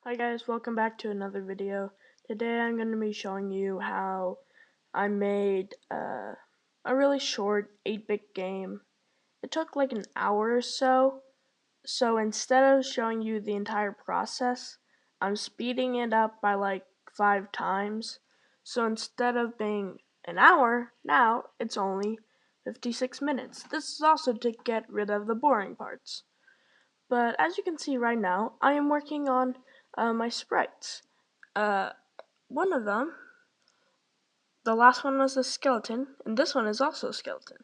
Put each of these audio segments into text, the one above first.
Hi guys, welcome back to another video. Today I'm going to be showing you how I made a really short 8-bit game. It took like an hour or so, so instead of showing you the entire process, I'm speeding it up by like 5 times. So instead of being an hour, now it's only 56 minutes. This is also to get rid of the boring parts. But as you can see right now, I am working on my sprites. Uh, one of them, the last one was a skeleton, and this one is also a skeleton.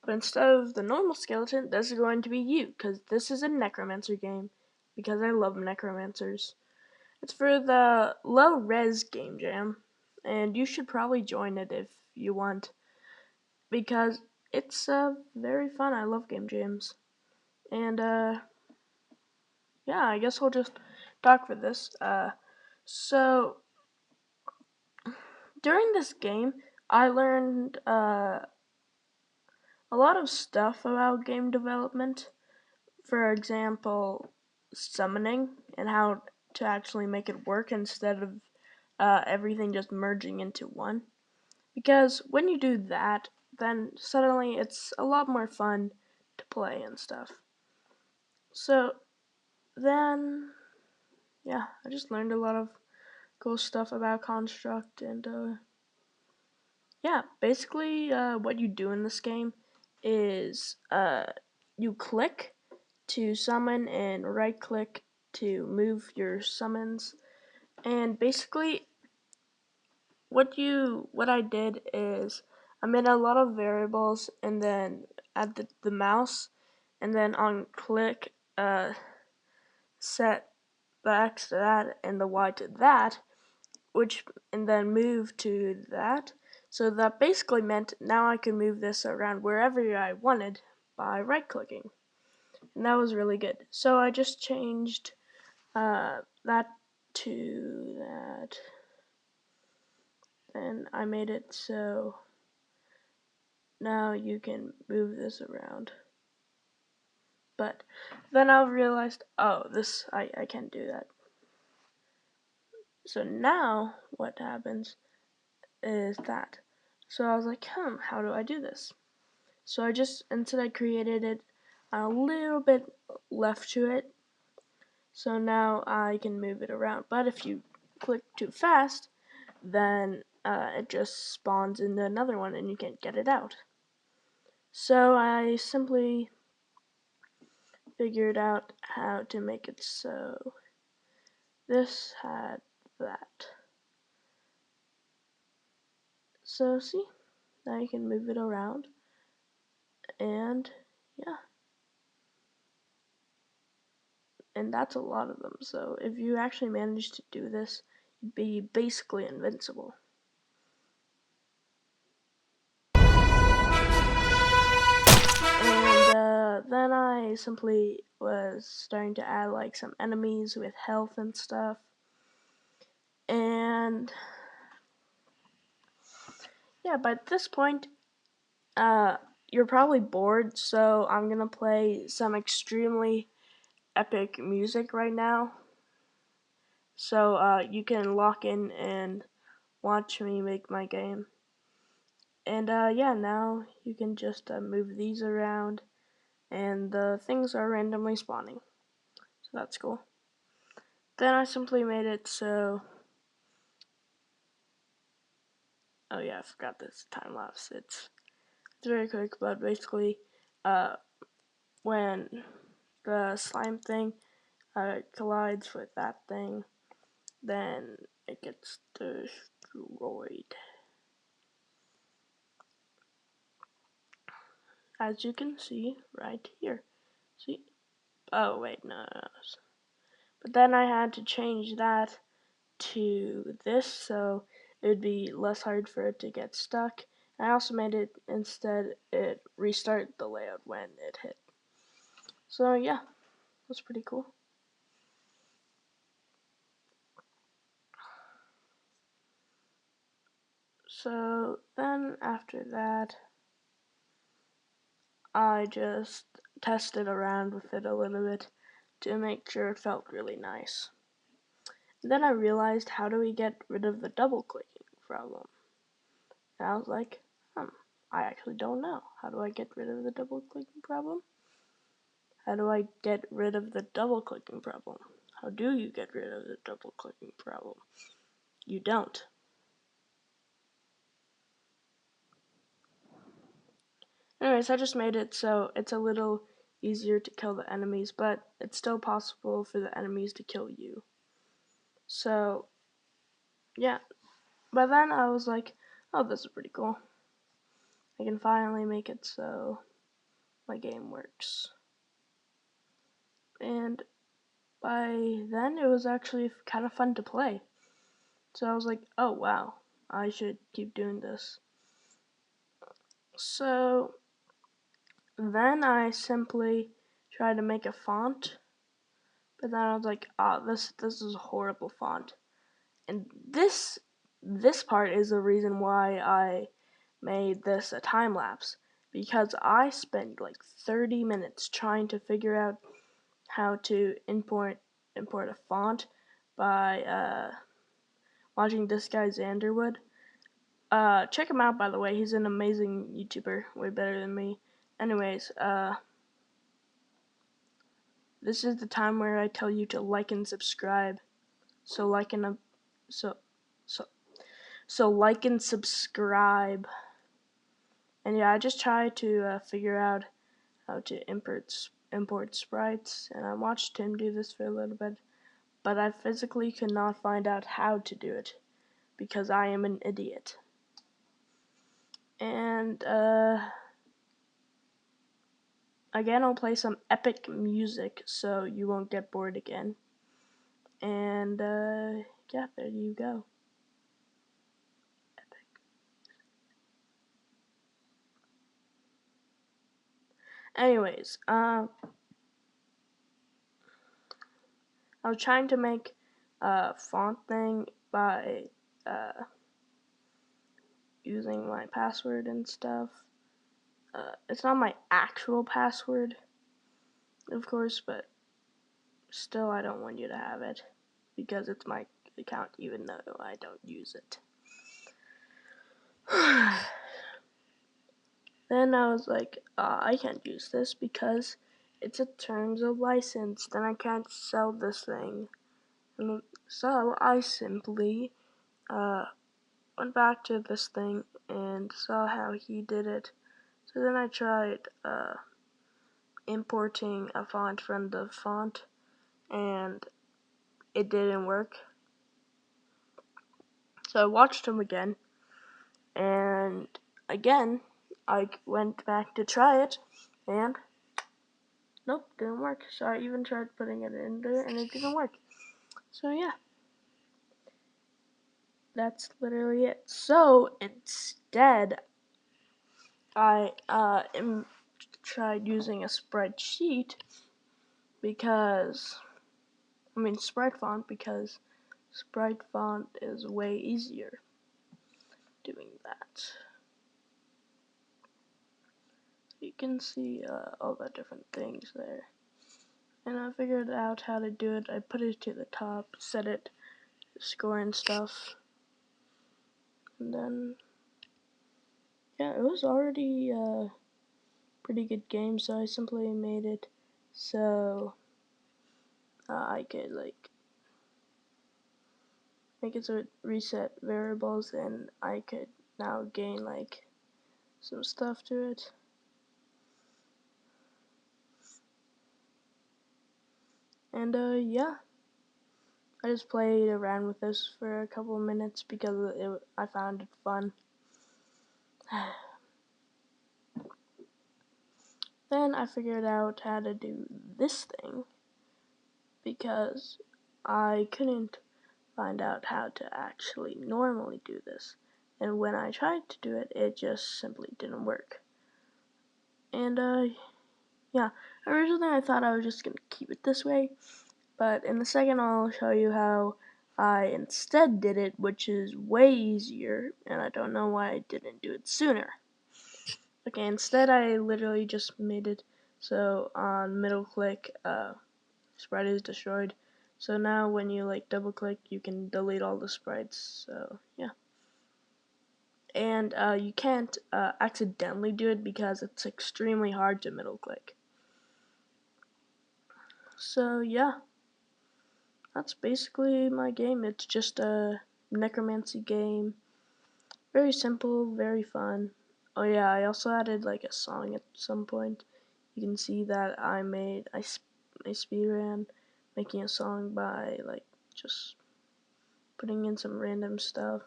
But instead of the normal skeleton, this is going to be you, because this is a necromancer game, because I love necromancers. It's for the low-res game jam, and you should probably join it if you want, because it's very fun. I love game jams. And yeah, I guess we'll just talk for this. So during this game, I learned a lot of stuff about game development. For example, summoning and how to actually make it work instead of everything just merging into one. Because when you do that, then suddenly it's a lot more fun to play and stuff. So then, yeah, I just learned a lot of cool stuff about construct and yeah, basically what you do in this game is you click to summon and right click to move your summons, and basically what I did is I made a lot of variables and then add the mouse and then on click set the X to that and the Y to that, which and then move to that. So that basically meant now I could move this around wherever I wanted by right clicking. And that was really good. So I just changed that to that. And I made it so now you can move this around. But then I realized, oh, I can't do that. So now what happens is that. So I was like, how do I do this? So instead I created it a little bit left to it. So now I can move it around. But if you click too fast, then it just spawns into another one and you can't get it out. So I simply figured out how to make it so this had that. So see, now you can move it around and yeah. And that's a lot of them. So if you actually manage to do this, you'd be basically invincible. And then I simply was starting to add like some enemies with health and stuff. And yeah, by this point, you're probably bored, so I'm gonna play some extremely epic music right now. So you can lock in and watch me make my game. And yeah, now you can just move these around, and the things are randomly spawning. So that's cool. Then I simply made it so. Oh yeah, I forgot this time lapse. It's very quick, but basically, when the slime thing collides with that thing, then it gets destroyed. As you can see right here. See? Oh wait, no. But then I had to change that to this so it would be less hard for it to get stuck. I also made it instead it restart the layout when it hit. So yeah, that's pretty cool. So then after that, I just tested around with it a little bit to make sure it felt really nice. Then I realized, how do we get rid of the double clicking problem? And I was like, I actually don't know. How do I get rid of the double clicking problem? How do I get rid of the double clicking problem? How do you get rid of the double clicking problem? You don't. Anyways, I just made it so it's a little easier to kill the enemies, but it's still possible for the enemies to kill you. So, yeah. By then I was like, oh, this is pretty cool. I can finally make it so my game works. And by then it was actually kind of fun to play. So I was like, oh wow, I should keep doing this. So then I simply tried to make a font, but then I was like, this is a horrible font. And this part is the reason why I made this a time lapse, because I spent like 30 minutes trying to figure out how to import a font by watching this guy Xanderwood. Check him out, by the way. He's an amazing YouTuber, way better than me. Anyways, this is the time where I tell you to like and subscribe. So like and subscribe. And yeah, I just try to figure out how to import sprites, and I watched him do this for a little bit, but I physically could not find out how to do it because I am an idiot. And again, I'll play some epic music so you won't get bored again. And yeah, there you go. Epic. Anyways, I was trying to make a font thing by using my password and stuff. It's not my actual password, of course, but still I don't want you to have it because it's my account even though I don't use it. Then I was like, I can't use this because it's a terms of license, then I can't sell this thing. And so I simply went back to this thing and saw how he did it. So then I tried importing a font from the font, and it didn't work. So I watched him again, and again I went back to try it, and nope, didn't work. So I even tried putting it in there, and it didn't work. So yeah, that's literally it. So instead, I tried using a spreadsheet because, Sprite font, because Sprite font is way easier doing that. You can see all the different things there. And I figured out how to do it. I put it to the top, set it, score and stuff. And then, yeah, it was already a pretty good game, so I simply made it so I could make it so it reset variables, and I could now gain some stuff to it. And yeah, I just played around with this for a couple of minutes because I found it fun. Then I figured out how to do this thing because I couldn't find out how to actually normally do this. And when I tried to do it, it just simply didn't work. And yeah, originally I thought I was just going to keep it this way, but in a second I'll show you how I instead did it, which is way easier, and I don't know why I didn't do it sooner. Okay, instead I literally just made it so on middle click, sprite is destroyed. So now when you like double click, you can delete all the sprites. So yeah. And you can't accidentally do it because it's extremely hard to middle click. So yeah, that's basically my game. It's just a necromancy game. Very simple, very fun. Oh yeah, I also added like a song at some point. You can see that I speedran making a song by like just putting in some random stuff,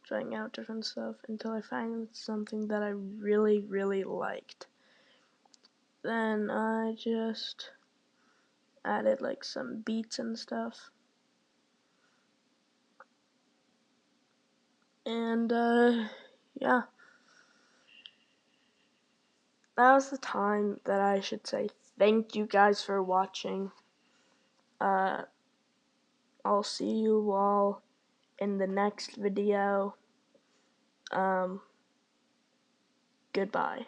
trying out different stuff until I find something that I really liked. Then I just added like some beats and stuff. And yeah, that was the time that I should say thank you guys for watching. I'll see you all in the next video. Goodbye.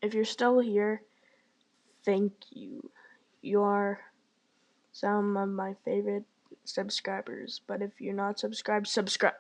If you're still here, thank you. You are some of my favorite subscribers. But if you're not subscribed, subscribe.